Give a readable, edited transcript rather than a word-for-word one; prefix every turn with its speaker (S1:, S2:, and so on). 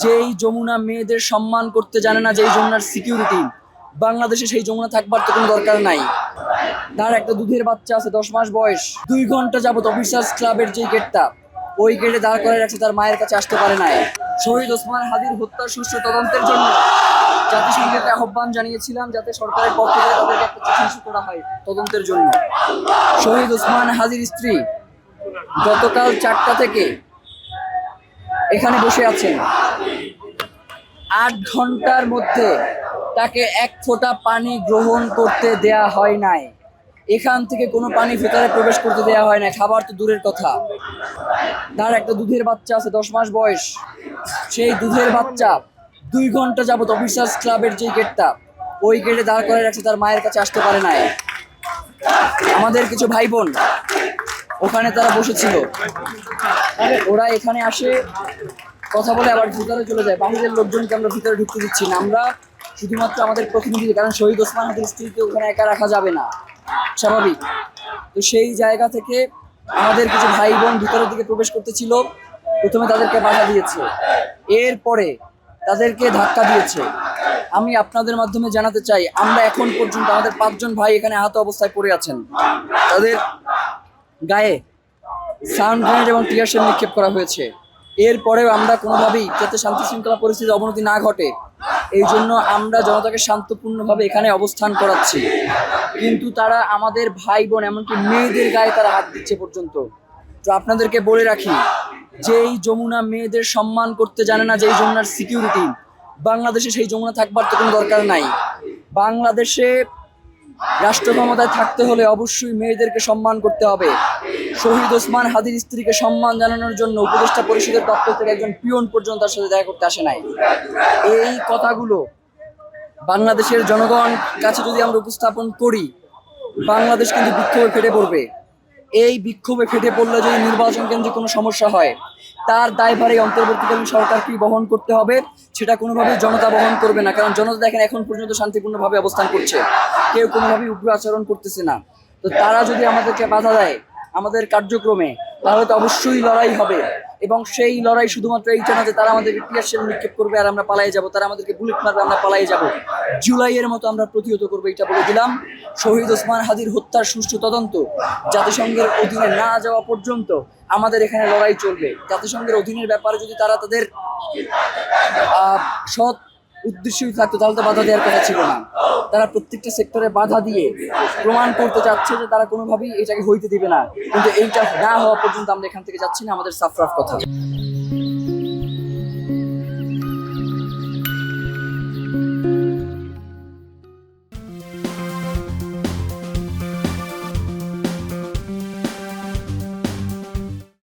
S1: যেই যমুনা মেয়েদের সম্মান করতে জানে না, যেই যমুনার সিকিউরিটি বাংলাদেশে, সেই যমুনা থাকবার তো কোনো দরকার নাই। তার একটা দুধের বাচ্চা আছে 10 মাস বয়স, 2 ঘন্টা যাবত অফিসার্স ক্লাবের যে গেটটা, ওই গেটে দাঁড় করে রাখছে, তার মায়ের কাছে আসতে পারে নাই। শহীদ ওসমান হাদির হত্যার সুষ্ঠু তদন্তের জন্য জাতিসংঘের আহ্বান জানিয়েছিলাম, যাতে সরকারের পক্ষ থেকে তাদেরকে একটা চিঠি ইস্যু করা হয় তদন্তের জন্য। শহীদ ওসমান হাদির স্ত্রী গতকাল 4টা থেকে এখানে বসে আছেন। 8 ঘন্টার মধ্যে তাকে এক ফোঁটা পানি গ্রহণ করতে দেয়া হয় নাই। এখান থেকে কোনো পানি ভেতরে প্রবেশ করতে দেয়া হয় না, খাবার তো দূরের কথা। তার একটা দুধের বাচ্চা আছে 10 মাস বয়স, সেই দুধের বাচ্চা 2 ঘন্টা যাবত অফিসার্স ক্লাবের যে গেটটা, ওই গেটে দাঁড় করে রাখছে, তার মায়ের কাছে আসতে পারে নাই। আমাদের কিছু ভাই বোন ওখানে তারা বসেছিল, ওরা এখানে আসে, কথা বলে আবার ভিতরে চলে যায়। বাহিরের লোকজনকে আমরা ভিতরে ঢুকতে দিচ্ছি না, আমরা শুধুমাত্র আমাদের প্রতিনিধি, কারণ শহীদ ওসমান হাদির স্ত্রীকে ওখানে একা রাখা যাবে না, স্বাভাবিক। তো সেই জায়গা থেকে আমাদের কিছু ভাই বোন ভিতরের দিকে প্রবেশ করতেছিল, প্রথমে তাদেরকে বাধা দিয়েছে, এরপরে তাদেরকে ধাক্কা দিয়েছে। আমি আপনাদের মাধ্যমে জানাতে চাই, আমরা এখন পর্যন্ত আমাদের 5 জন ভাই এখানে আহত অবস্থায় পড়ে আছেন। তাদের গায়ে সাউন্ড গ্রেনেড এবং টিয়ার শেল নিক্ষেপ করা হয়েছে। এরপরেও আমরা কোনোভাবেই যাতে শান্তি শৃঙ্খলা পরিস্থিতির অবনতি না ঘটে, এই জন্য আমরা জনতাকে শান্তপূর্ণভাবে এখানে অবস্থান করাচ্ছি। কিন্তু তারা আমাদের ভাই বোন, এমনকি মেয়েদের গায়ে তারা হাত দিচ্ছে পর্যন্ত। তো আপনাদেরকে বলে রাখি, যেই যমুনা মেয়েদের সম্মান করতে জানে না, যেই যমুনার সিকিউরিটি বাংলাদেশে, সেই যমুনা থাকবার তো কোনো দরকার নাই। বাংলাদেশে রাষ্ট্র ক্ষমতায় থাকতে হলে অবশ্যই মেয়েদেরকে সম্মান করতে হবে। শহীদ ওসমান হাদির স্ত্রীকে সম্মান জানানোর জন্য উপদেষ্টা পরিষদের দপ্তর থেকে একজন পিয়ন পর্যন্ত তার সাথে দেখা করতে আসে নাই। এই কথাগুলো বাংলাদেশের জনগণ কাছে যদি আমরা উপস্থাপন করি, বাংলাদেশ কিন্তু বিক্ষোভে ফেটে পড়বে। এই বিক্ষোভে ফেটে পড়লে যদি নির্বাচন কেন্দ্রে কোনো সমস্যা হয়, তার দায়ভার এই অন্তর্বর্তীকালীন সরকারকেই বহন করতে হবে। সেটা কোনোভাবেই জনতা বহন করবে না, কারণ জনতা দেখেন এখন পর্যন্ত শান্তিপূর্ণভাবে অবস্থান করছে, কেউ কোনোভাবেই উগ্র আচরণ করতেছে না। তো তারা যদি আমাদেরকে বাধা দেয় আমাদের কার্যক্রমে, তাহলে তো অবশ্যই লড়াই হবে। এবং সেই লড়াই শুধুমাত্র এইটা না যে তারা আমাদেরকে টিয়ার শেল নিক্ষেপ করবে আর আমরা পালিয়ে যাব, তারা আমাদেরকে বুলেট মারবে, আমরা পালিয়ে যাব। জুলাইয়ের মতো আমরা প্রতিহত করবো, এটা বলে দিলাম। শহীদ ওসমান হাদির হত্যার সুষ্ঠু তদন্ত জাতিসংঘের অধীনে না যাওয়া পর্যন্ত আমাদের এখানে লড়াই চলবে। জাতিসংঘের অধীনের ব্যাপারে যদি তারা তাদের সৎ উদ্দেশ্যই থাকতো, তাহলে তো বাধা দেওয়ার কথা ছিল না। তারা প্রত্যেকটা সেক্টরে বাধা দিয়ে প্রমাণ করতে চাচ্ছে যে তারা কোনোভাবেই এটাকে হইতে দিবে না। কিন্তু এইটা না হওয়া পর্যন্ত আমরা এখান থেকে যাচ্ছি না, আমাদের সাফরাফ কথা।